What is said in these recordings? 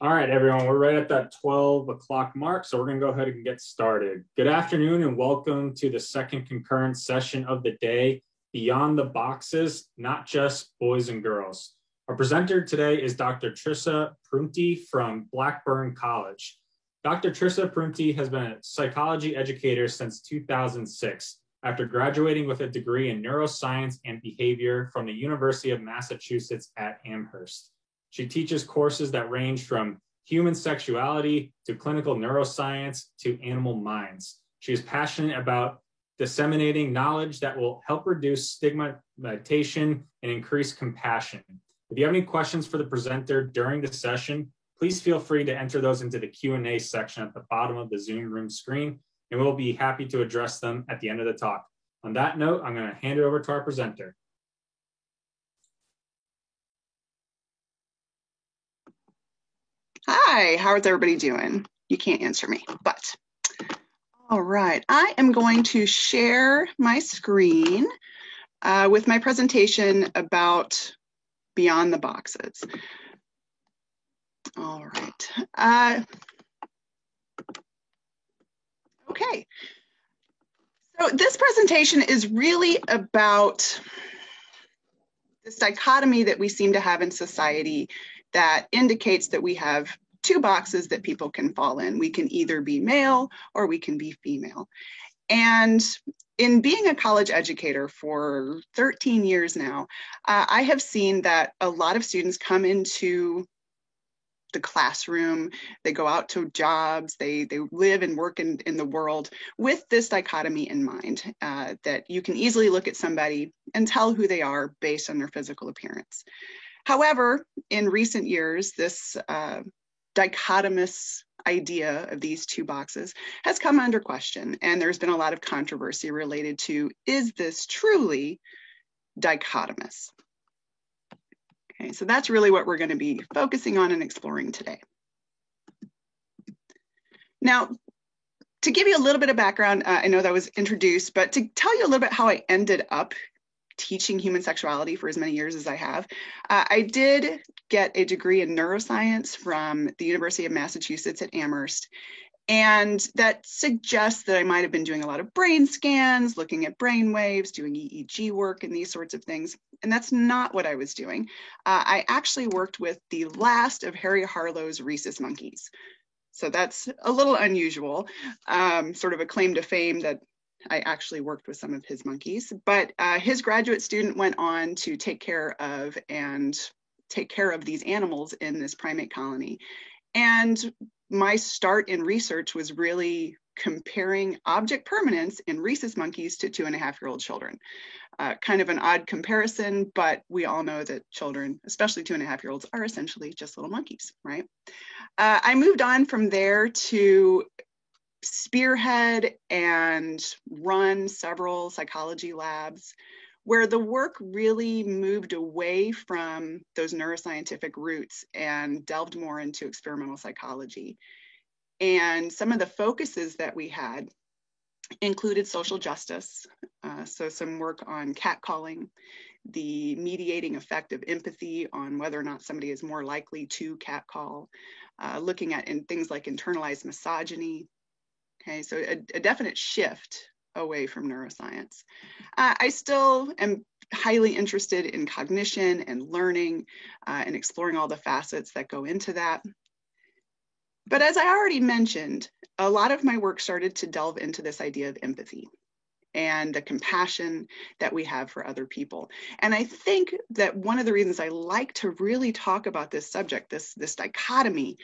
All right, everyone, we're right at that 12 o'clock mark, so we're going to go ahead and get started. Good afternoon and welcome to the second concurrent session of the day, Beyond the Boxes, Not Just Boys and Girls. Our presenter today is Dr. Trissa Prunty from Blackburn College. Dr. Trissa Prunty has been a psychology educator since 2006, after graduating with a degree in neuroscience and behavior from the University of Massachusetts at Amherst. She teaches courses that range from human sexuality to clinical neuroscience to animal minds. She is passionate about disseminating knowledge that will help reduce stigmatization and increase compassion. If you have any questions for the presenter during the session, please feel free to enter those into the Q&A section at the bottom of the Zoom room screen, and we'll be happy to address them at the end of the talk. On that note, I'm going to hand it over to our presenter. Hi, how is everybody doing? You can't answer me, but all right. I am going to share my screen with my presentation about Beyond the Boxes. All right. Okay. So this presentation is really about this dichotomy that we seem to have in society that indicates that we have two boxes that people can fall in. We can either be male or we can be female. And in being a college educator for 13 years now, I have seen that a lot of students come into the classroom, they go out to jobs, they live and work in the world with this dichotomy in mind, that you can easily look at somebody and tell who they are based on their physical appearance. However, in recent years, this dichotomous idea of these two boxes has come under question, and there's been a lot of controversy related to, is this truly dichotomous? Okay, so that's really what we're going to be focusing on and exploring today. Now, to give you a little bit of background, I know that was introduced, but to tell you a little bit how I ended up teaching human sexuality for as many years as I have. I did get a degree in neuroscience from the University of Massachusetts at Amherst. And that suggests that I might have been doing a lot of brain scans, looking at brain waves, doing EEG work and these sorts of things. And that's not what I was doing. I actually worked with the last of Harry Harlow's rhesus monkeys. So that's a little unusual, sort of a claim to fame that I actually worked with some of his monkeys, but his graduate student went on to take care of these animals in this primate colony. And my start in research was really comparing object permanence in rhesus monkeys to 2.5-year-old children. Kind of an odd comparison, but we all know that children, especially 2.5-year-olds, are essentially just little monkeys, right? I moved on from there to spearhead and run several psychology labs where the work really moved away from those neuroscientific roots and delved more into experimental psychology. And some of the focuses that we had included social justice, so some work on catcalling, the mediating effect of empathy on whether or not somebody is more likely to catcall, looking at things like internalized misogyny. Okay, so a definite shift away from neuroscience. I still am highly interested in cognition and learning and exploring all the facets that go into that. But as I already mentioned, a lot of my work started to delve into this idea of empathy and the compassion that we have for other people. And I think that one of the reasons I like to really talk about this subject, this dichotomy,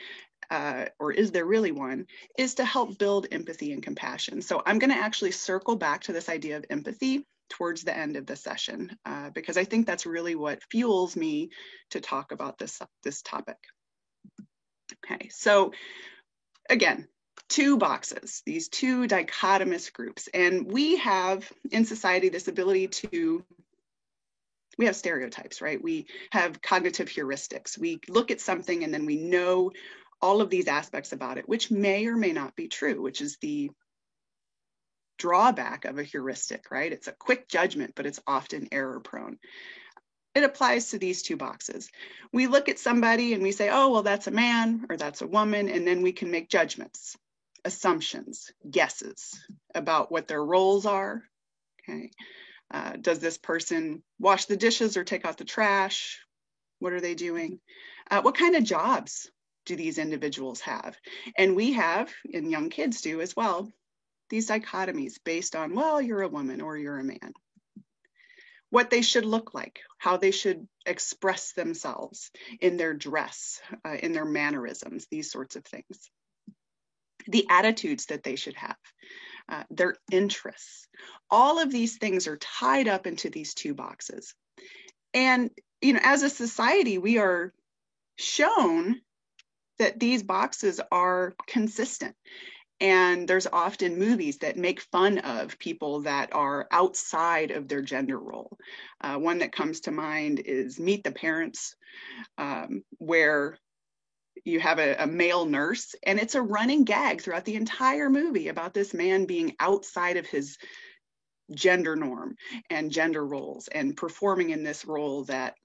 or is there really one, is to help build empathy and compassion. So I'm going to actually circle back to this idea of empathy towards the end of the session, because I think that's really what fuels me to talk about this topic. Okay, so again, two boxes, these two dichotomous groups. And we have in society this ability to, we have stereotypes, right? We have cognitive heuristics. We look at something and then we know all of these aspects about it, which may or may not be true, which is the drawback of a heuristic, right? It's a quick judgment, but it's often error prone. It applies to these two boxes. We look at somebody and we say, oh, well, that's a man or that's a woman, and then we can make judgments, assumptions, guesses about what their roles are. Okay. Does this person wash the dishes or take out the trash? What are they doing? What kind of jobs do these individuals have? And we have, and young kids do as well, these dichotomies based on, well, you're a woman or you're a man. What they should look like, how they should express themselves in their dress, in their mannerisms, these sorts of things. The attitudes that they should have, their interests. All of these things are tied up into these two boxes. And, you know, as a society, we are shown that these boxes are consistent. And there's often movies that make fun of people that are outside of their gender role. One that comes to mind is Meet the Parents, where you have a male nurse, and it's a running gag throughout the entire movie about this man being outside of his gender norm and gender roles and performing in this role that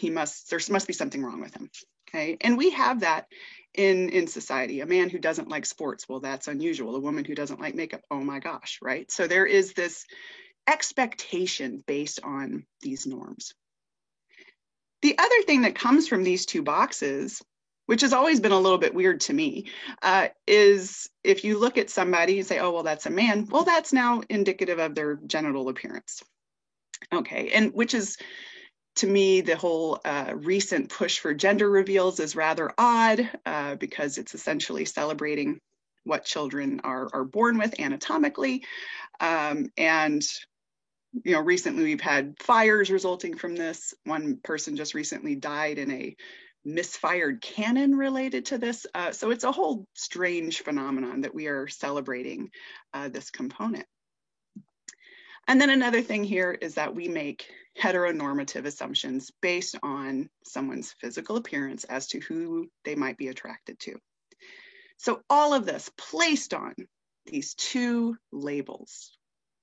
there must be something wrong with him. Okay, and we have that in society. A man who doesn't like sports, well, that's unusual. A woman who doesn't like makeup, oh my gosh, right? So there is this expectation based on these norms. The other thing that comes from these two boxes, which has always been a little bit weird to me, is if you look at somebody and say, oh, well, that's a man, well, that's now indicative of their genital appearance. Okay, and which is, to me, the whole recent push for gender reveals is rather odd because it's essentially celebrating what children are born with anatomically. And, you know, recently we've had fires resulting from this. One person just recently died in a misfired cannon related to this. So it's a whole strange phenomenon that we are celebrating this component. And then another thing here is that we make heteronormative assumptions based on someone's physical appearance as to who they might be attracted to. So all of this placed on these two labels.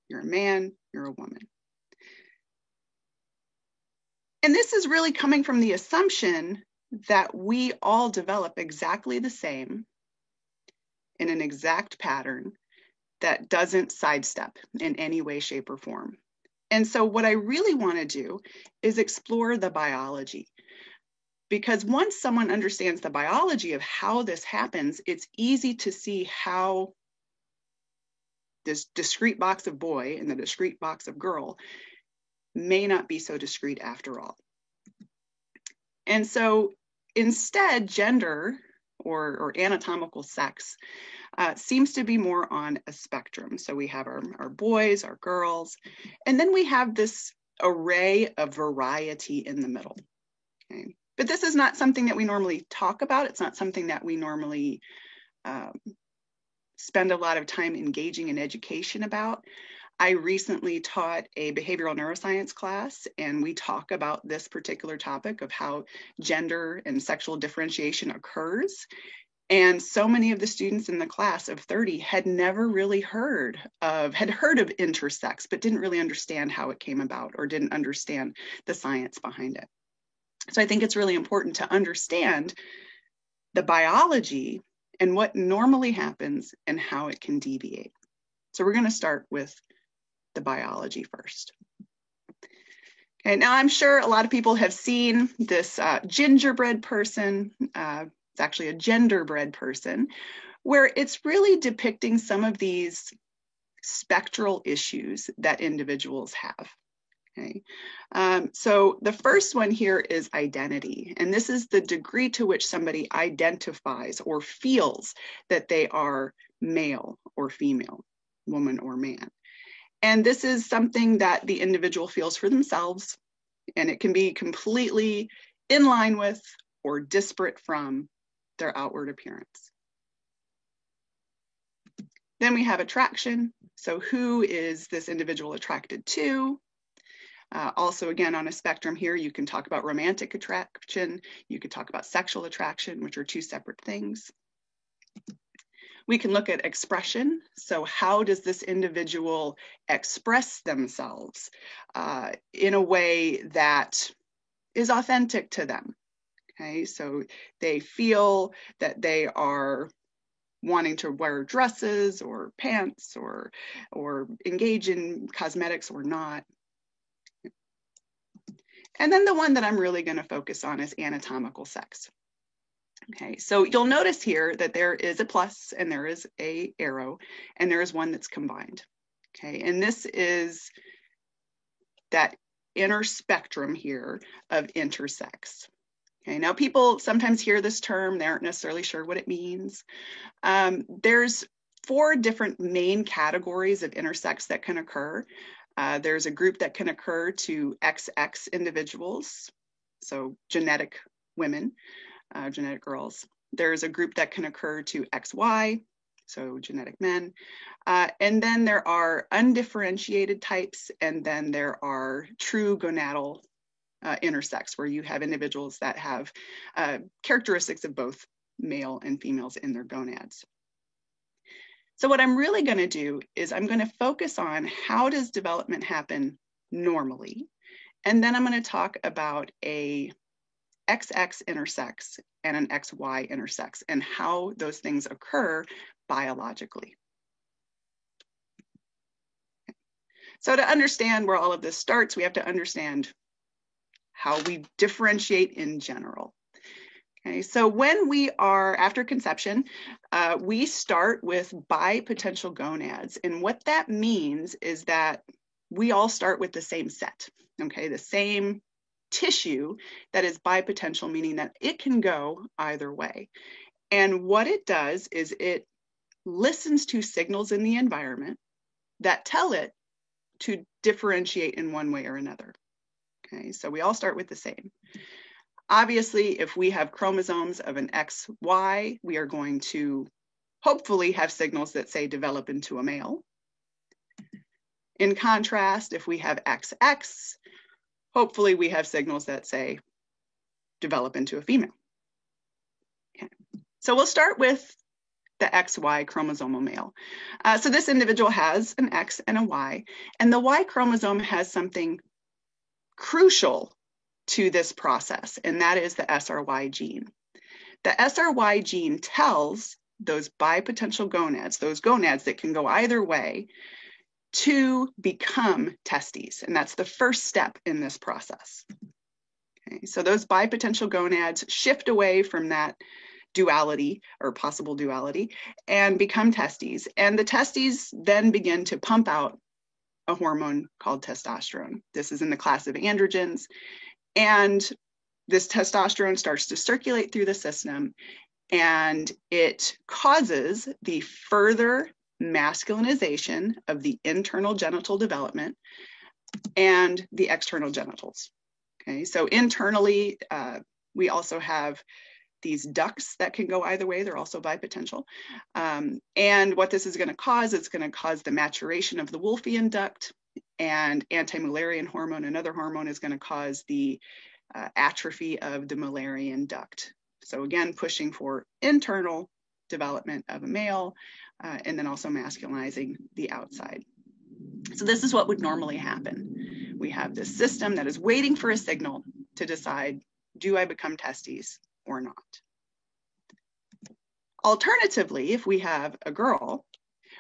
You're a man, you're a woman. And this is really coming from the assumption that we all develop exactly the same in an exact pattern that doesn't sidestep in any way, shape, or form. And so what I really want to do is explore the biology, because once someone understands the biology of how this happens, it's easy to see how this discrete box of boy and the discrete box of girl may not be so discrete after all. And so instead, gender or anatomical sex seems to be more on a spectrum. So we have our boys, our girls, and then we have this array of variety in the middle. Okay? But this is not something that we normally talk about. It's not something that we normally spend a lot of time engaging in education about. I recently taught a behavioral neuroscience class, and we talk about this particular topic of how gender and sexual differentiation occurs. And so many of the students in the class of 30 had never really heard of intersex, but didn't really understand how it came about or didn't understand the science behind it. So I think it's really important to understand the biology and what normally happens and how it can deviate. So we're going to start with the biology first. Okay, now I'm sure a lot of people have seen this gingerbread person. It's actually a genderbread person, where it's really depicting some of these spectral issues that individuals have. Okay, so the first one here is identity, and this is the degree to which somebody identifies or feels that they are male or female, woman or man. And this is something that the individual feels for themselves, and it can be completely in line with or disparate from their outward appearance. Then we have attraction. So who is this individual attracted to? Also, again, on a spectrum here, you can talk about romantic attraction. You could talk about sexual attraction, which are two separate things. We can look at expression. So how does this individual express themselves in a way that is authentic to them. Okay, so they feel that they are wanting to wear dresses or pants or engage in cosmetics or not. And then the one that I'm really going to focus on is anatomical sex. Okay, so you'll notice here that there is a plus and there is a arrow and there is one that's combined. Okay, and this is that inner spectrum here of intersex. Okay, now people sometimes hear this term, they aren't necessarily sure what it means. There's 4 different main categories of intersex that can occur. There's a group that can occur to XX individuals, so genetic women, genetic girls. There's a group that can occur to XY, so genetic men. And then there are undifferentiated types, and then there are true gonadal intersex, where you have individuals that have characteristics of both male and females in their gonads. So what I'm really going to do is I'm going to focus on how does development happen normally, and then I'm going to talk about a XX intersex and an XY intersex and how those things occur biologically. So to understand where all of this starts, we have to understand how we differentiate in general. Okay, so when we are after conception, we start with bipotential gonads. And what that means is that we all start with the same set, okay, the same tissue that is bipotential, meaning that it can go either way. And what it does is it listens to signals in the environment that tell it to differentiate in one way or another. Okay, so we all start with the same. Obviously, if we have chromosomes of an XY, we are going to hopefully have signals that say develop into a male. In contrast, if we have XX, hopefully we have signals that say develop into a female. Okay. So we'll start with the XY chromosomal male. So this individual has an X and a Y, and the Y chromosome has something crucial to this process, and that is the SRY gene. The SRY gene tells those bipotential gonads, those gonads that can go either way, to become testes, and that's the first step in this process. Okay, so those bipotential gonads shift away from that duality or possible duality and become testes, and the testes then begin to pump out a hormone called testosterone. This is in the class of androgens, and this testosterone starts to circulate through the system, and it causes the further masculinization of the internal genital development and the external genitals. Okay, so internally, we also have these ducts that can go either way. They're also bipotential. And what this is going to cause, it's going to cause the maturation of the Wolffian duct, and anti-Mullerian hormone, another hormone, is going to cause the atrophy of the Mullerian duct. So again, pushing for internal development of a male, and then also masculinizing the outside. So this is what would normally happen. We have this system that is waiting for a signal to decide, do I become testes or not? Alternatively, if we have a girl,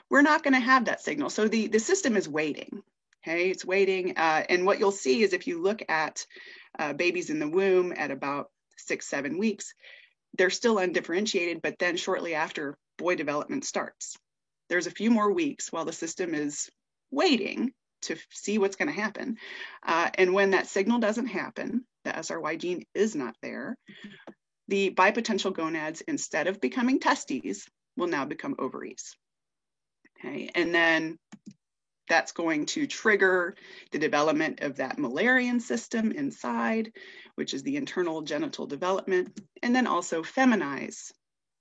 we're not going to have that signal. So the system is waiting. Okay, it's waiting. And what you'll see is if you look at babies in the womb at about 6-7 weeks, they're still undifferentiated, but then shortly after, boy development starts. There's a few more weeks while the system is waiting to see what's going to happen. And when that signal doesn't happen, the SRY gene is not there, the bipotential gonads, instead of becoming testes, will now become ovaries. Okay, and then that's going to trigger the development of that Mullerian system inside, which is the internal genital development, and then also feminize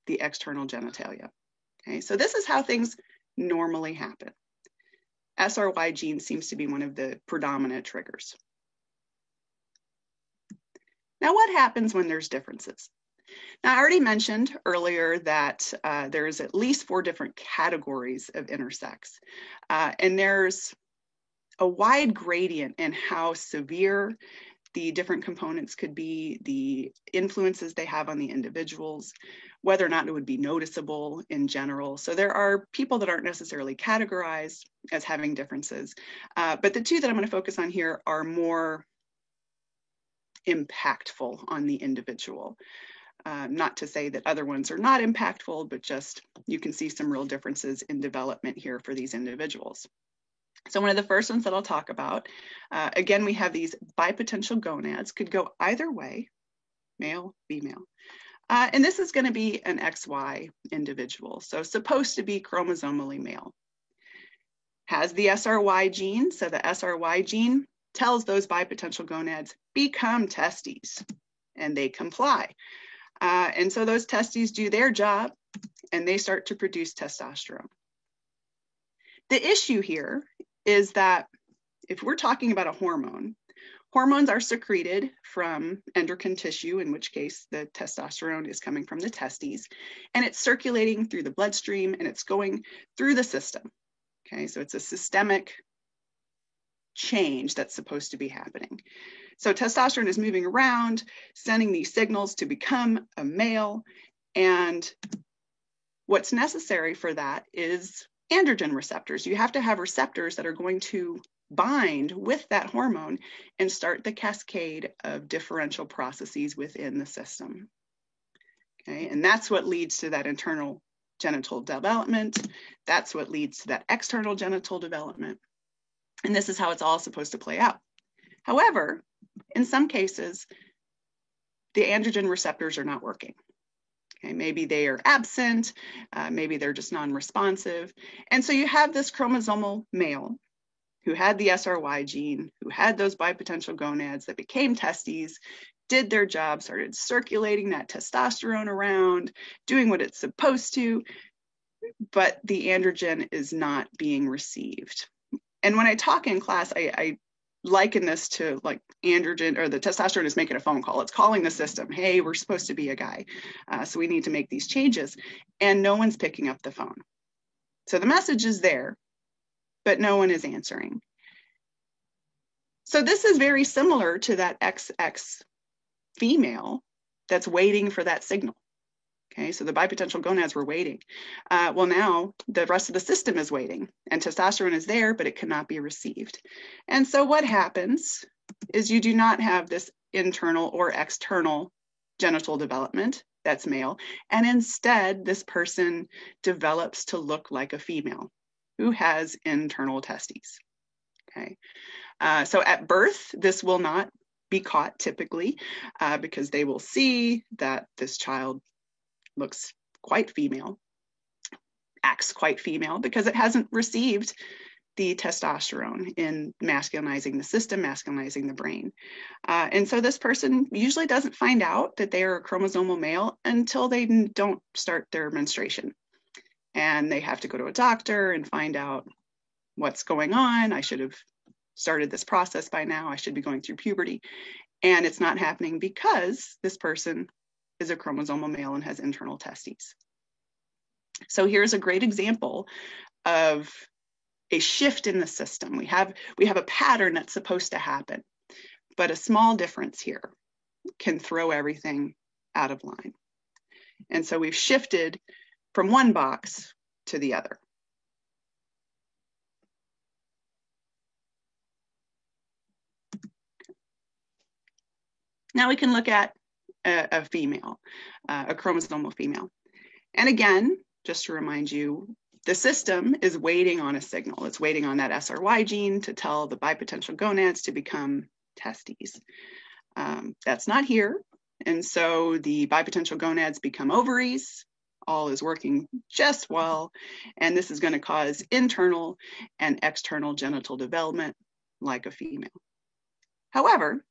the external genitalia. Okay, so this is how things normally happen. SRY gene seems to be one of the predominant triggers. Now, what happens when there's differences? Now, I already mentioned earlier that there's at least 4 different categories of intersex, and there's a wide gradient in how severe The different components could be the influences they have on the individuals, whether or not it would be noticeable in general. So there are people that aren't necessarily categorized as having differences, but the two that I'm going to focus on here are more impactful on the individual. Not to say that other ones are not impactful, but just you can see some real differences in development here for these individuals. So one of the first ones that I'll talk about, again, we have these bipotential gonads, could go either way, male, female. And this is going to be an XY individual, so supposed to be chromosomally male. Has the SRY gene, so the SRY gene tells those bipotential gonads, become testes, and they comply. And so those testes do their job, and they start to produce testosterone. The issue here is that if we're talking about a hormone, hormones are secreted from endocrine tissue, in which case the testosterone is coming from the testes, and it's circulating through the bloodstream and it's going through the system. Okay, so it's a systemic change that's supposed to be happening. So testosterone is moving around, sending these signals to become a male, and what's necessary for that is androgen receptors. You have to have receptors that are going to bind with that hormone and start the cascade of differential processes within the system. Okay, and that's what leads to that internal genital development. That's what leads to that external genital development. And this is how it's all supposed to play out. However, in some cases, the androgen receptors are not working. Okay, maybe they are absent, maybe they're just non-responsive. And so you have this chromosomal male who had the SRY gene, who had those bipotential gonads that became testes, did their job, started circulating that testosterone around, doing what it's supposed to, but the androgen is not being received. And when I talk in class, I liken this to like androgen, or the testosterone is making a phone call. It's calling the system, hey, we're supposed to be a guy, so we need to make these changes, and no one's picking up the phone. So the message is there, but no one is answering. So this is very similar to that XX female that's waiting for that signal. Okay, so the bipotential gonads were waiting. Well, now the rest of the system is waiting, and testosterone is there, but it cannot be received. And so what happens is you do not have this internal or external genital development that's male, and instead this person develops to look like a female who has internal testes. Okay, so at birth, this will not be caught typically because they will see that this child looks quite female, acts quite female, because it hasn't received the testosterone in masculinizing the system, masculinizing the brain. And so this person usually doesn't find out that they are a chromosomal male until they don't start their menstruation. And they have to go to a doctor and find out what's going on. I should have started this process by now. I should be going through puberty. And it's not happening because this person is a chromosomal male and has internal testes. So here's a great example of a shift in the system. We have a pattern that's supposed to happen, but a small difference here can throw everything out of line. And so we've shifted from one box to the other. Now we can look at a female, a chromosomal female. And again, just to remind you, the system is waiting on a signal. It's waiting on that SRY gene to tell the bipotential gonads to become testes. That's not here. And so the bipotential gonads become ovaries. All is working just well. And this is going to cause internal and external genital development like a female. However,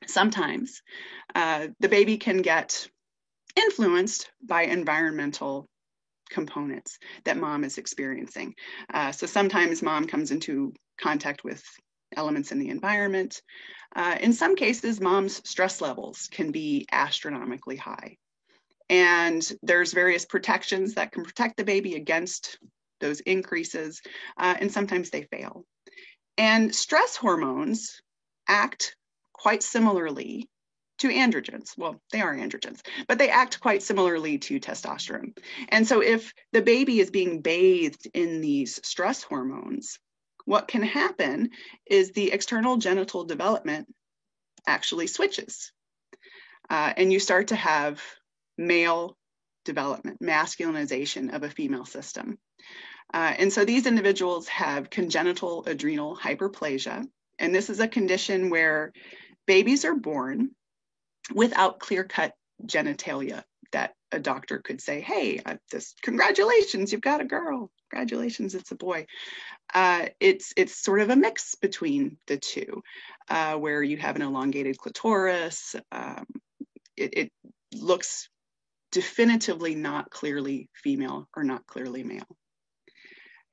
sometimes the baby can get influenced by environmental components that mom is experiencing. So sometimes mom comes into contact with elements in the environment. In some cases, mom's stress levels can be astronomically high. And there's various protections that can protect the baby against those increases, and sometimes they fail. And stress hormones act quite similarly to androgens. Well, they are androgens, but they act quite similarly to testosterone. And so if the baby is being bathed in these stress hormones, what can happen is the external genital development actually switches. And you start to have male development, masculinization of a female system. And so these individuals have congenital adrenal hyperplasia. And this is a condition where babies are born without clear-cut genitalia that a doctor could say, hey, congratulations, you've got a girl. Congratulations, it's a boy. It's sort of a mix between the two, where you have an elongated clitoris. It looks definitively not clearly female or not clearly male.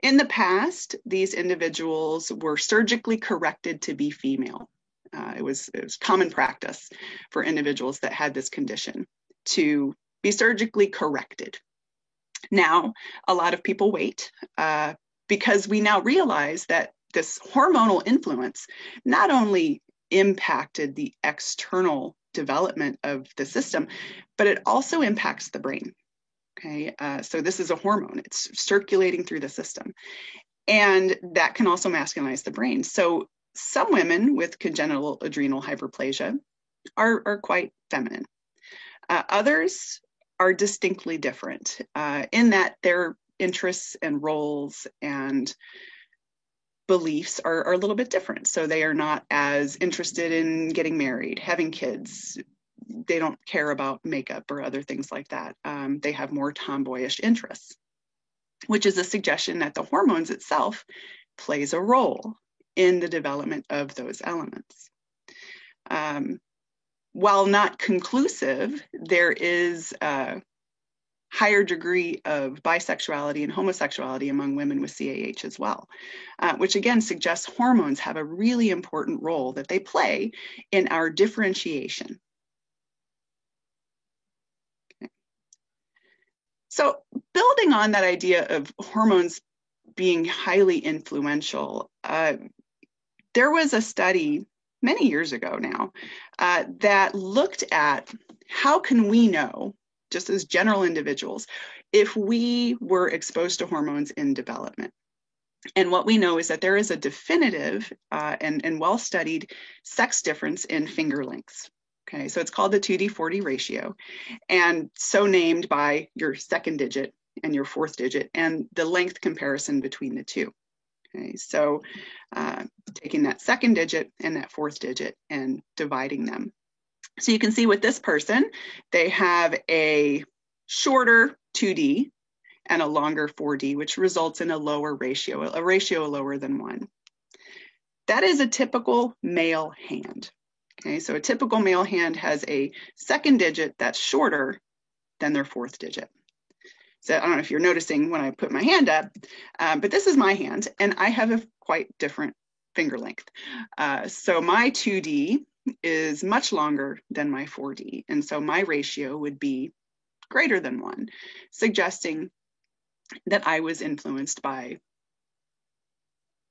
In the past, these individuals were surgically corrected to be female. It was common practice for individuals that had this condition to be surgically corrected. Now, a lot of people wait because we now realize that this hormonal influence not only impacted the external development of the system, but it also impacts the brain. Okay, so this is a hormone. It's circulating through the system, and that can also masculinize the brain. So some women with congenital adrenal hyperplasia are quite feminine. Others are distinctly different in that their interests and roles and beliefs are a little bit different. So they are not as interested in getting married, having kids. They don't care about makeup or other things like that. They have more tomboyish interests, which is a suggestion that the hormones itself plays a role in the development of those elements. While not conclusive, there is a higher degree of bisexuality and homosexuality among women with CAH as well, which again suggests hormones have a really important role that they play in our differentiation. Okay. So building on that idea of hormones being highly influential, there was a study many years ago now that looked at how can we know, just as general individuals, if we were exposed to hormones in development. And what we know is that there is a definitive and well-studied sex difference in finger lengths. Okay, so it's called the 2D40 ratio, and so named by your second digit and your fourth digit and the length comparison between the two. Okay, so taking that second digit and that fourth digit and dividing them. So you can see with this person, they have a shorter 2D and a longer 4D, which results in a lower ratio, a ratio lower than 1. That is a typical male hand. Okay, so a typical male hand has a second digit that's shorter than their fourth digit. So I don't know if you're noticing when I put my hand up, but this is my hand, and I have a quite different finger length. So my 2D is much longer than my 4D, and so my ratio would be greater than 1, suggesting that I was influenced by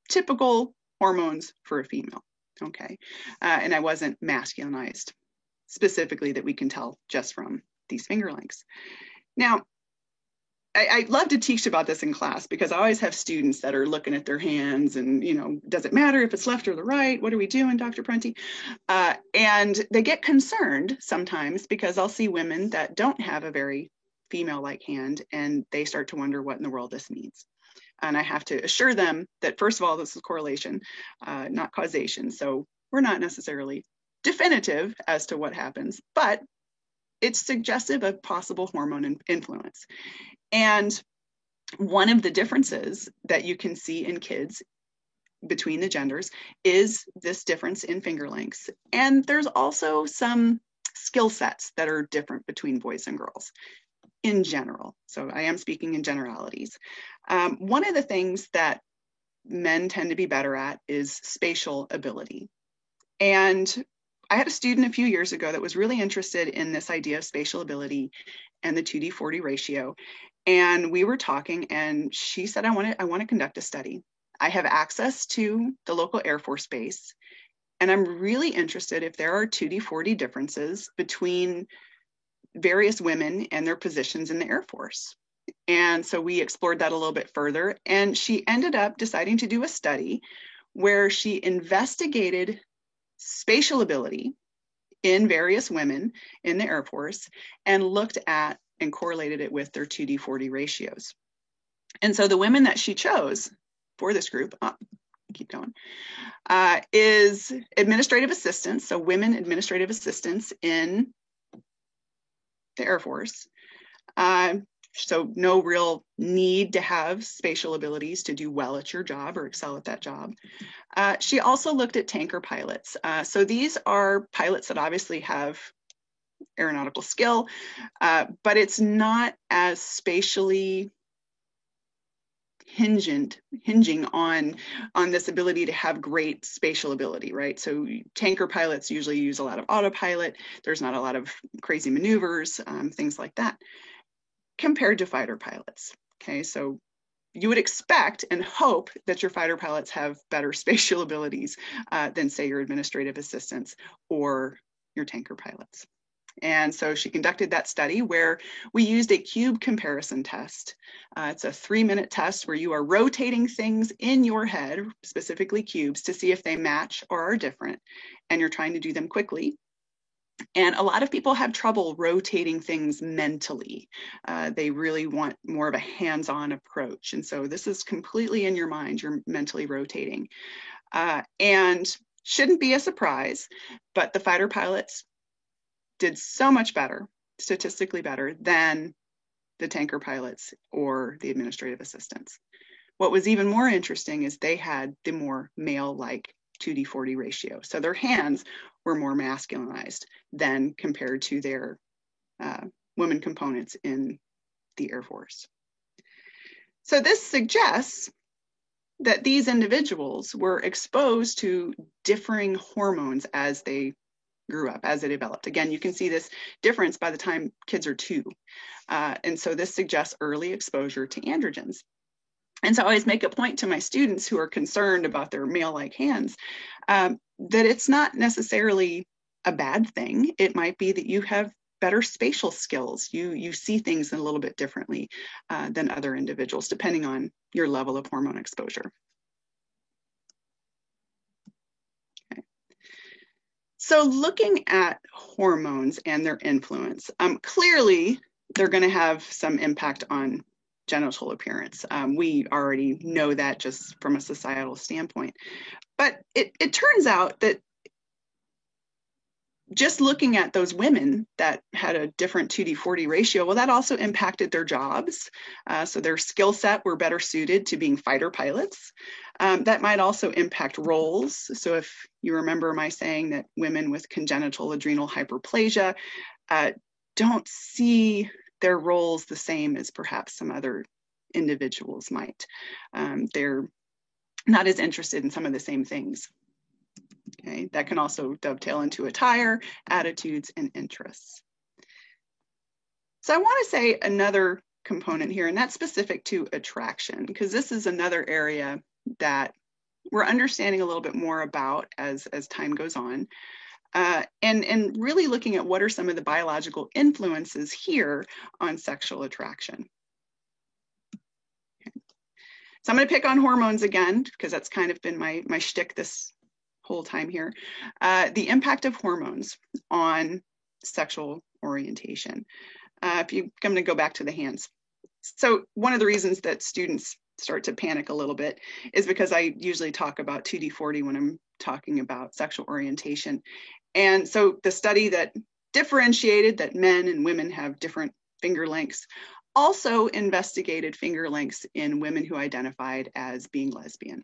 typical hormones for a female, okay? And I wasn't masculinized, specifically that we can tell just from these finger lengths. Now, I love to teach about this in class because I always have students that are looking at their hands and, you know, does it matter if it's left or the right? What are we doing, Dr. Prenti? And they get concerned sometimes because I'll see women that don't have a very female-like hand and they start to wonder what in the world this means. And I have to assure them that, first of all, this is correlation, not causation. So we're not necessarily definitive as to what happens, but it's suggestive of possible hormone influence. And one of the differences that you can see in kids between the genders is this difference in finger lengths. And there's also some skill sets that are different between boys and girls in general. So I am speaking in generalities. One of the things that men tend to be better at is spatial ability. And I had a student a few years ago that was really interested in this idea of spatial ability and the 2D40 ratio. And we were talking and she said, I want to conduct a study. I have access to the local Air Force Base And I'm really interested if there are 2D/4D differences between various women and their positions in the Air Force. And so we explored that a little bit further. And she ended up deciding to do a study where she investigated spatial ability in various women in the Air Force and looked at and correlated it with their 2D/4D ratios. And so the women that she chose for this group, keep going, is administrative assistants, so women administrative assistants in the Air Force. So no real need to have spatial abilities to do well at your job or excel at that job. She also looked at tanker pilots. So these are pilots that obviously have aeronautical skill, but it's not as spatially hinging on this ability to have great spatial ability, right? So tanker pilots usually use a lot of autopilot. There's not a lot of crazy maneuvers, things like that, compared to fighter pilots. Okay, so you would expect and hope that your fighter pilots have better spatial abilities than, say, your administrative assistants or your tanker pilots. And so she conducted that study where we used a cube comparison test. It's a 3-minute test where you are rotating things in your head, specifically cubes, to see if they match or are different. And you're trying to do them quickly. And a lot of people have trouble rotating things mentally. They really want more of a hands-on approach. And so this is completely in your mind, you're mentally rotating. And shouldn't be a surprise, but the fighter pilots did so much better, statistically better, than the tanker pilots or the administrative assistants. What was even more interesting is they had the more male-like 2D/4D ratio. So their hands were more masculinized than compared to their women components in the Air Force. So this suggests that these individuals were exposed to differing hormones as they grew up, as they developed. Again, you can see this difference by the time kids are 2. And so this suggests early exposure to androgens. And so I always make a point to my students who are concerned about their male-like hands that it's not necessarily a bad thing. It might be that you have better spatial skills. You see things a little bit differently than other individuals, depending on your level of hormone exposure. Okay. So looking at hormones and their influence, clearly they're going to have some impact on genital appearance. We already know that just from a societal standpoint. But it turns out that just looking at those women that had a different 2D/4D ratio, well, that also impacted their jobs. So their skill set were better suited to being fighter pilots. That might also impact roles. So if you remember my saying that women with congenital adrenal hyperplasia don't see their roles the same as perhaps some other individuals might. They're not as interested in some of the same things. Okay, that can also dovetail into attire, attitudes, and interests. So I want to say another component here, and that's specific to attraction, because this is another area that we're understanding a little bit more about as time goes on. And really looking at what are some of the biological influences here on sexual attraction. Okay. So I'm going to pick on hormones again, because that's kind of been my shtick this whole time here. The impact of hormones on sexual orientation. I'm going to go back to the hands. So one of the reasons that students start to panic a little bit is because I usually talk about 2D/4D when I'm talking about sexual orientation. And so the study that differentiated that men and women have different finger lengths also investigated finger lengths in women who identified as being lesbian.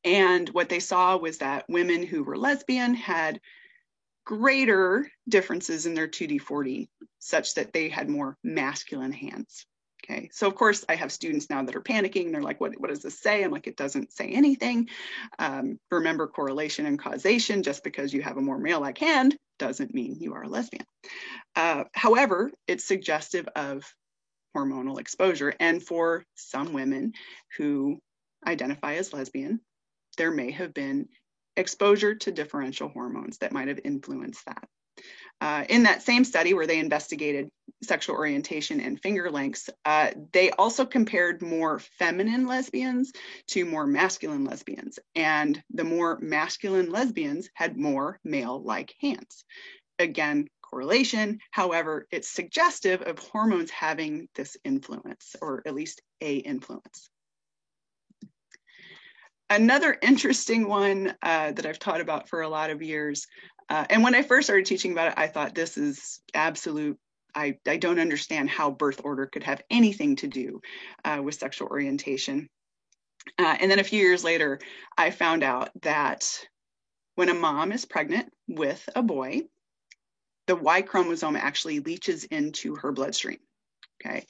And what they saw was that women who were lesbian had greater differences in their 2D/4D, such that they had more masculine hands. Okay, so of course I have students now that are panicking. They're like, what does this say? I'm like, it doesn't say anything. Remember correlation and causation. Just because you have a more male-like hand doesn't mean you are a lesbian. However, it's suggestive of hormonal exposure. And for some women who identify as lesbian, there may have been exposure to differential hormones that might have influenced that. In that same study where they investigated sexual orientation and finger lengths, they also compared more feminine lesbians to more masculine lesbians. And the more masculine lesbians had more male-like hands. Again, correlation. However, it's suggestive of hormones having this influence, or at least a influence. Another interesting one that I've taught about for a lot of years, and when I first started teaching about it, I thought this is absolute. I don't understand how birth order could have anything to do with sexual orientation. And then a few years later, I found out that when a mom is pregnant with a boy, the Y chromosome actually leaches into her bloodstream. Okay.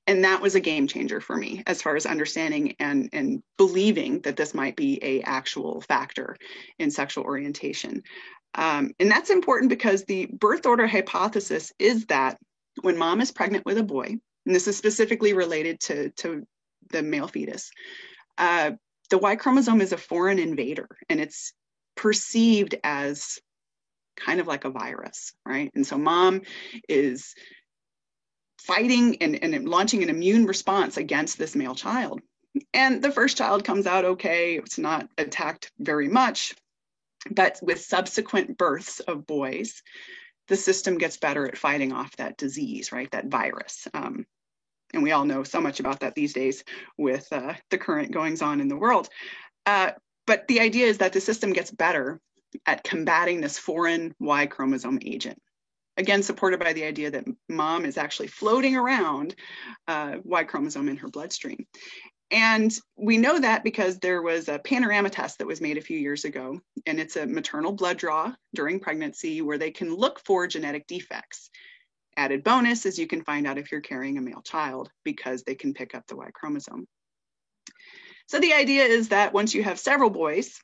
And that was a game changer for me as far as understanding and believing that this might be an actual factor in sexual orientation. And that's important because the birth order hypothesis is that when mom is pregnant with a boy, and this is specifically related to the male fetus, the Y chromosome is a foreign invader, and it's perceived as kind of like a virus, right? And so mom is fighting and launching an immune response against this male child. And the first child comes out okay. It's not attacked very much. But with subsequent births of boys, the system gets better at fighting off that disease, right? That virus. And we all know so much about that these days with the current goings on in the world. But the idea is that the system gets better at combating this foreign Y chromosome agent. Again, supported by the idea that mom is actually floating around Y chromosome in her bloodstream. And we know that because there was a panorama test that was made a few years ago, and it's a maternal blood draw during pregnancy where they can look for genetic defects. Added bonus is you can find out if you're carrying a male child because they can pick up the Y chromosome. So the idea is that once you have several boys,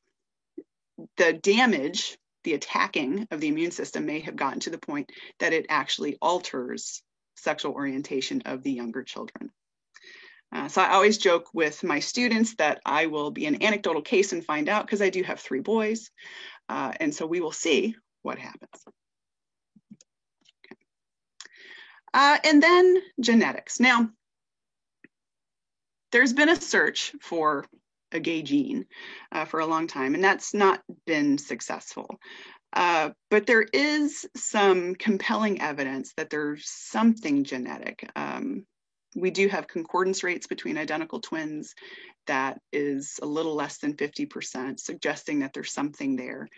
the damage, the attacking of the immune system may have gotten to the point that it actually alters sexual orientation of the younger children. So I always joke with my students that I will be an anecdotal case and find out because I do have 3 boys. And so we will see what happens. Okay. And then genetics. Now, there's been a search for a gay gene for a long time, and that's not been successful. But there is some compelling evidence that there's something genetic. We do have concordance rates between identical twins that is a little less than 50%, suggesting that there's something there.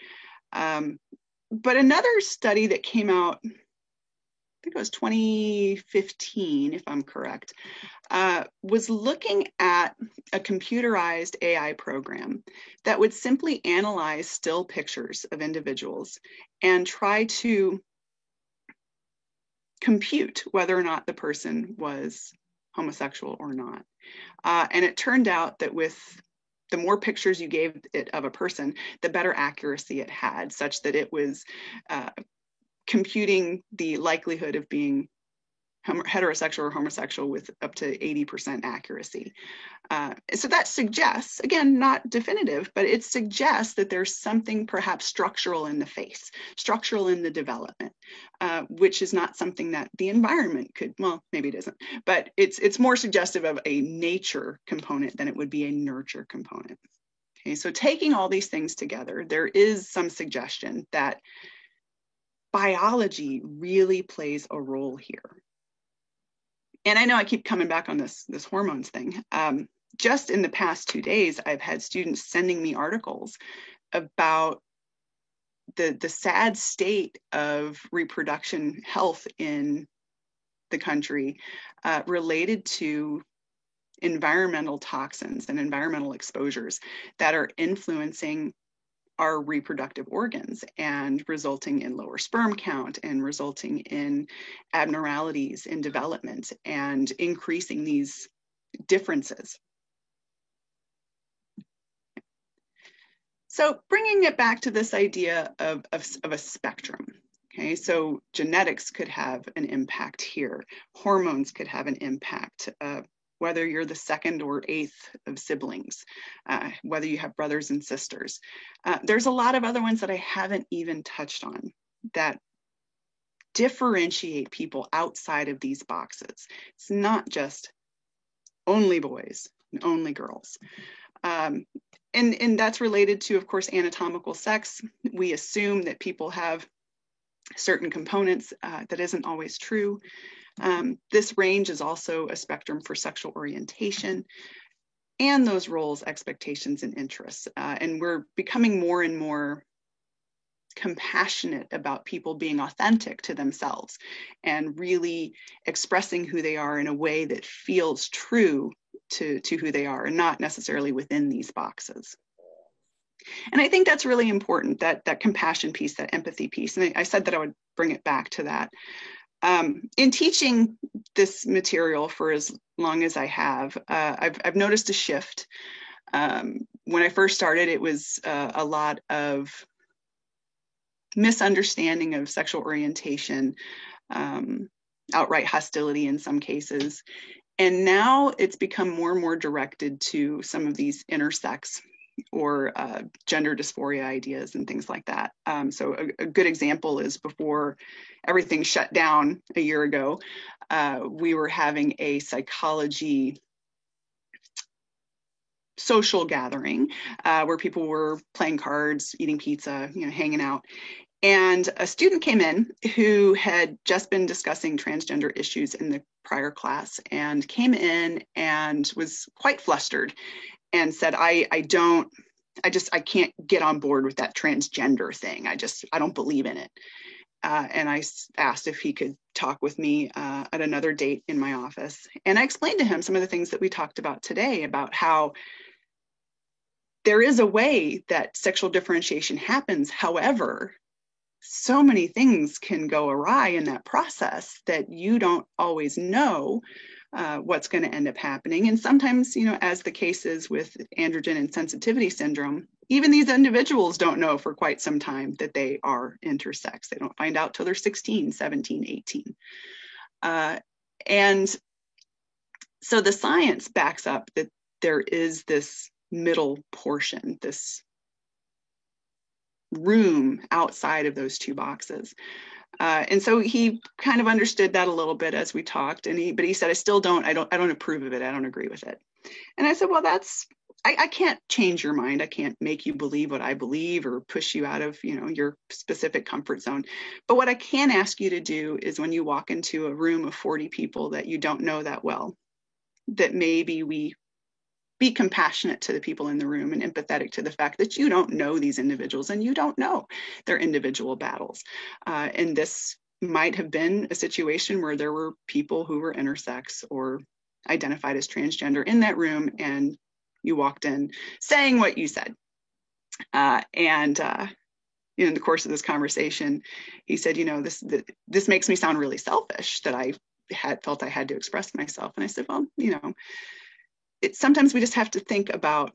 But another study that came out, I think it was 2015, if I'm correct, was looking at a computerized AI program that would simply analyze still pictures of individuals and try to compute whether or not the person was homosexual or not. And it turned out that with the more pictures you gave it of a person, the better accuracy it had, such that it was computing the likelihood of being heterosexual or homosexual with up to 80% accuracy. So that suggests, again, not definitive, but it suggests that there's something perhaps structural in the face, structural in the development, which is not something that the environment could, well, maybe it isn't, but it's more suggestive of a nature component than it would be a nurture component. Okay, so taking all these things together, there is some suggestion that biology really plays a role here. And I know I keep coming back on this hormones thing. Just in the past 2 days, I've had students sending me articles about the sad state of reproduction health in the country related to environmental toxins and environmental exposures that are influencing our reproductive organs and resulting in lower sperm count and resulting in abnormalities in development and increasing these differences. So bringing it back to this idea of a spectrum. Okay, so genetics could have an impact here. Hormones could have an impact. whether you're the second or eighth of siblings, whether you have brothers and sisters. There's a lot of other ones that I haven't even touched on that differentiate people outside of these boxes. It's not just only boys and only girls. And that's related to, of course, anatomical sex. We assume that people have certain components. That isn't always true. This range is also a spectrum for sexual orientation and those roles, expectations, and interests. And we're becoming more and more compassionate about people being authentic to themselves and really expressing who they are in a way that feels true to who they are and not necessarily within these boxes. And I think that's really important, that compassion piece, that empathy piece. And I said that I would bring it back to that. In teaching this material for as long as I have, I've noticed a shift. When I first started, it was a lot of misunderstanding of sexual orientation, outright hostility in some cases. And now it's become more and more directed to some of these intersex or gender dysphoria ideas and things like that. So a good example is before everything shut down a year ago, we were having a psychology social gathering where people were playing cards, eating pizza, hanging out. And a student came in who had just been discussing transgender issues in the prior class and came in and was quite flustered and said, I can't get on board with that transgender thing. I don't believe in it. And I asked if he could talk with me at another date in my office. And I explained to him some of the things that we talked about today about how there is a way that sexual differentiation happens. However, so many things can go awry in that process that you don't always know what's going to end up happening. And sometimes, as the case is with androgen insensitivity syndrome, even these individuals don't know for quite some time that they are intersex. They don't find out till they're 16, 17, 18. And so the science backs up that there is this middle portion, this room outside of those two boxes. And so he kind of understood that a little bit as we talked, but he said, I don't approve of it. I don't agree with it. And I said, well, I can't change your mind. I can't make you believe what I believe or push you out of, your specific comfort zone. But what I can ask you to do is when you walk into a room of 40 people that you don't know that well, that maybe we be compassionate to the people in the room and empathetic to the fact that you don't know these individuals and you don't know their individual battles. And this might have been a situation where there were people who were intersex or identified as transgender in that room, and you walked in saying what you said. In the course of this conversation, he said, this makes me sound really selfish that I felt I had to express myself. And I said, well, sometimes we just have to think about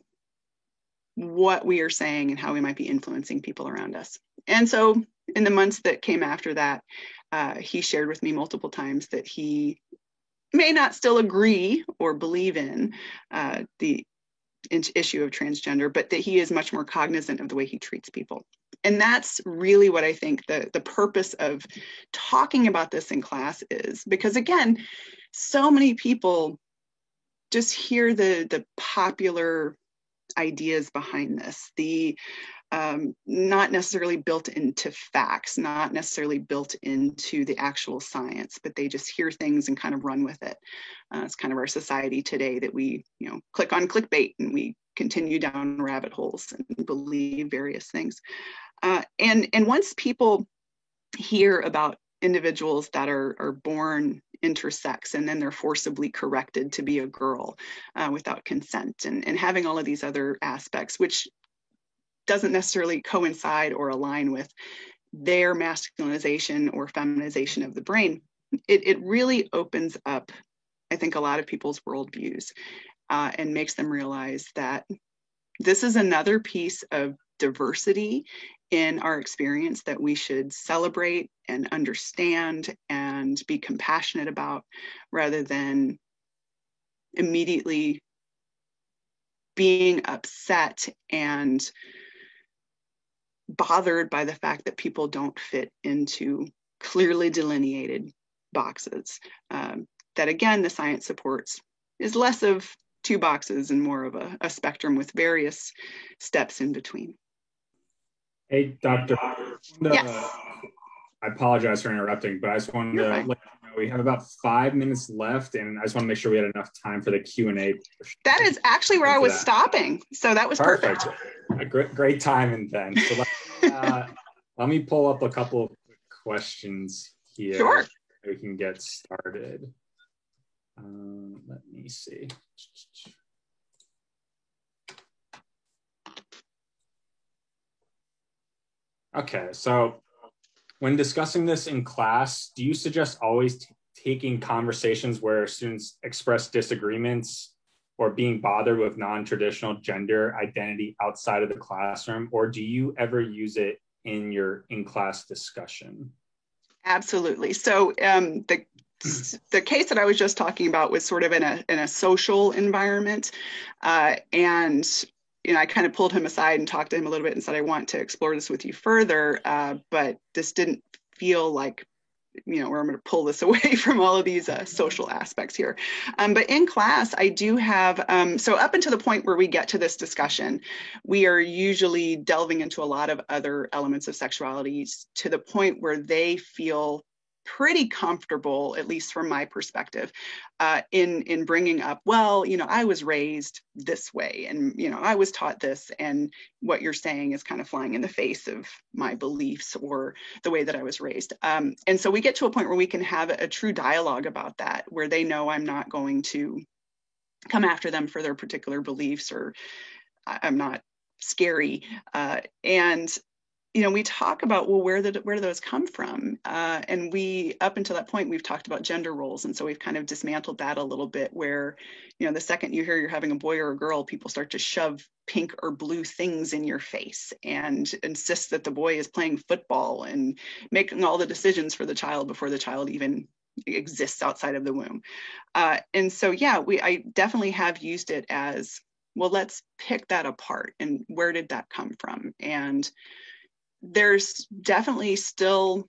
what we are saying and how we might be influencing people around us. And so in the months that came after that, he shared with me multiple times that he may not still agree or believe in the issue of transgender, but that he is much more cognizant of the way he treats people. And that's really what I think the purpose of talking about this in class is, because again, so many people just hear the popular ideas behind this, the not necessarily built into facts, not necessarily built into the actual science, but they just hear things and kind of run with it. It's kind of our society today that we, click on clickbait and we continue down rabbit holes and believe various things. And once people hear about individuals that are born intersex and then they're forcibly corrected to be a girl without consent and having all of these other aspects, which doesn't necessarily coincide or align with their masculinization or feminization of the brain, it really opens up, I think, a lot of people's worldviews and makes them realize that this is another piece of diversity in our experience that we should celebrate and understand and be compassionate about, rather than immediately being upset and bothered by the fact that people don't fit into clearly delineated boxes. That again, the science supports is less of two boxes and more of a spectrum with various steps in between. Hey, Dr. Yes. I apologize for interrupting, but I just wanted to let you know we have about 5 minutes left, and I just want to make sure we had enough time for the Q&A. That is actually where I was stopping, so that was perfect. Great timing then. So let me pull up a couple of questions here. Sure. We can get started. Let me see. Okay, so when discussing this in class, do you suggest always taking conversations where students express disagreements or being bothered with non-traditional gender identity outside of the classroom, or do you ever use it in your in-class discussion? Absolutely. So the case that I was just talking about was sort of in a social environment, and I kind of pulled him aside and talked to him a little bit and said, I want to explore this with you further, but this didn't feel like, where I'm going to pull this away from all of these social aspects here. But in class, I do have, so up until the point where we get to this discussion, we are usually delving into a lot of other elements of sexuality to the point where they feel pretty comfortable, at least from my perspective, in bringing up, well, I was raised this way, and I was taught this, and what you're saying is kind of flying in the face of my beliefs or the way that I was raised. And so we get to a point where we can have a true dialogue about that, where they know I'm not going to come after them for their particular beliefs, or I'm not scary. And we talk about, well, where do those come from? And we, up until that point, we've talked about gender roles. And so we've kind of dismantled that a little bit, where, the second you hear you're having a boy or a girl, people start to shove pink or blue things in your face and insist that the boy is playing football and making all the decisions for the child before the child even exists outside of the womb. And so, yeah, I definitely have used it as, well, let's pick that apart. And where did that come from? And there's definitely still,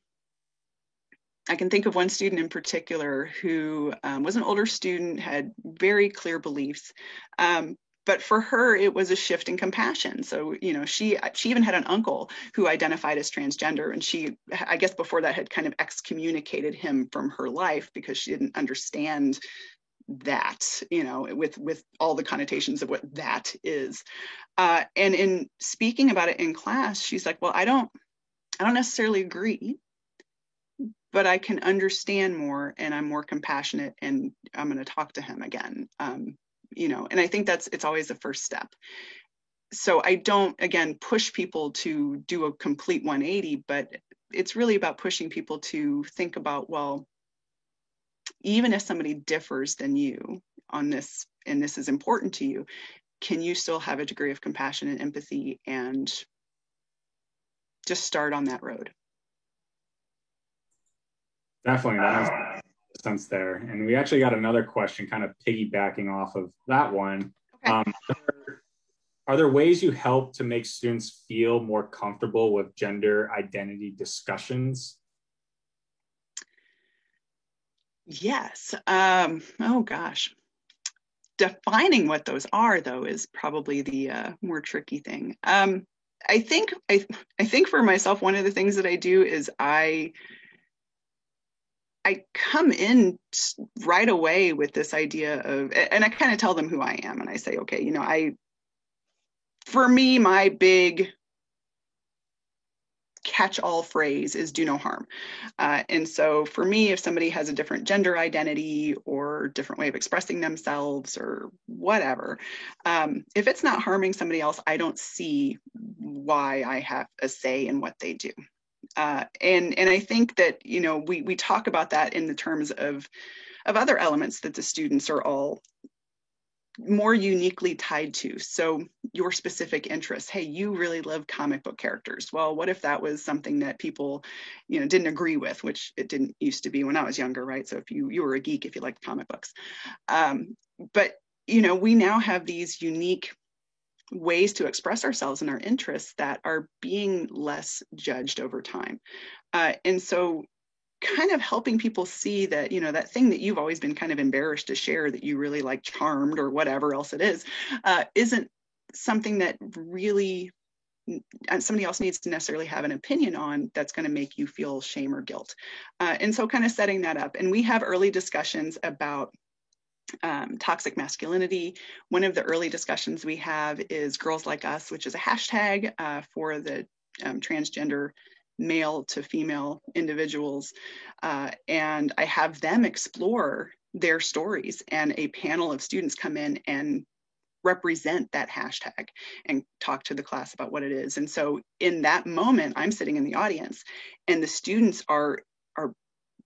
I can think of one student in particular who was an older student, had very clear beliefs, but for her, it was a shift in compassion. So, she even had an uncle who identified as transgender, and she, I guess before that, had kind of excommunicated him from her life because she didn't understand that, with all the connotations of what that is. And in speaking about it in class, she's like, well, I don't necessarily agree, but I can understand more, and I'm more compassionate, and I'm going to talk to him again. And I think it's always the first step. So I don't, again, push people to do a complete 180, but it's really about pushing people to think about, well, even if somebody differs than you on this, and this is important to you, can you still have a degree of compassion and empathy and just start on that road? Definitely, that makes sense there. And we actually got another question kind of piggybacking off of that one. Okay. Are there ways you help to make students feel more comfortable with gender identity discussions? Yes. Oh gosh. Defining what those are, though, is probably the more tricky thing. I think for myself, one of the things that I do is I come in right away with this idea of, and I kind of tell them who I am, and I say, okay, for me, my big catch-all phrase is do no harm. And so for me, if somebody has a different gender identity or different way of expressing themselves or whatever, if it's not harming somebody else, I don't see why I have a say in what they do. And I think that, we talk about that in the terms of other elements that the students are all more uniquely tied to. So your specific interests, hey, you really love comic book characters. Well, what if that was something that people, didn't agree with, which it didn't used to be when I was younger, right? So if you were a geek if you liked comic books. But, we now have these unique ways to express ourselves and our interests that are being less judged over time. And so kind of helping people see that, that thing that you've always been kind of embarrassed to share that you really like Charmed or whatever else it is, isn't something that really somebody else needs to necessarily have an opinion on that's going to make you feel shame or guilt. And so kind of setting that up. And we have early discussions about toxic masculinity. One of the early discussions we have is Girls Like Us, which is a hashtag for the transgender male to female individuals. And I have them explore their stories, and a panel of students come in and represent that hashtag and talk to the class about what it is. And so in that moment, I'm sitting in the audience, and the students are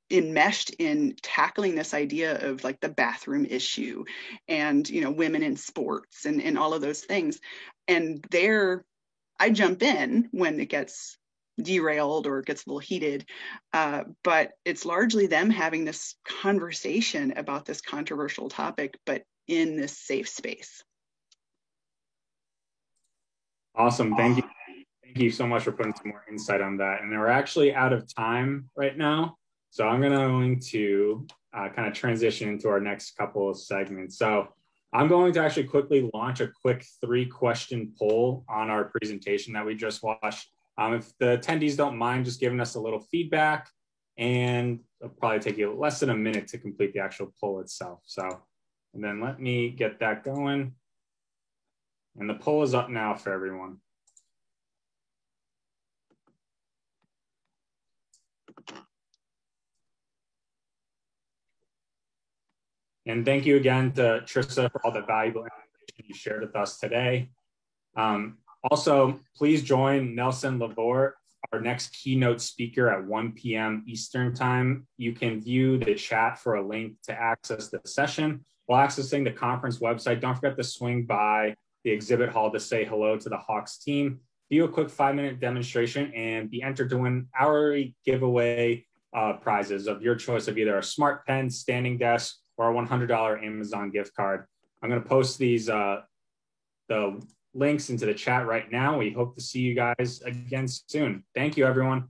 enmeshed in tackling this idea of like the bathroom issue and women in sports and all of those things. And I jump in when it gets derailed or gets a little heated, but it's largely them having this conversation about this controversial topic, but in this safe space. Awesome. Thank you. Thank you so much for putting some more insight on that. And we're actually out of time right now, so I'm going to kind of transition into our next couple of segments. So I'm going to actually quickly launch a quick 3-question poll on our presentation that we just watched. If the attendees don't mind just giving us a little feedback, and it'll probably take you less than a minute to complete the actual poll itself. So, and then let me get that going. And the poll is up now for everyone. And thank you again to Trissa for all the valuable information you shared with us today. Also, please join Nelson Lavore, our next keynote speaker, at 1 p.m. Eastern Time. You can view the chat for a link to access the session. While accessing the conference website, don't forget to swing by the exhibit hall to say hello to the Hawks team, view a quick 5-minute demonstration, and be entered to win hourly giveaway prizes of your choice of either a smart pen, standing desk, or a $100 Amazon gift card. I'm going to post these the links into the chat right now. We hope to see you guys again soon. Thank you, everyone.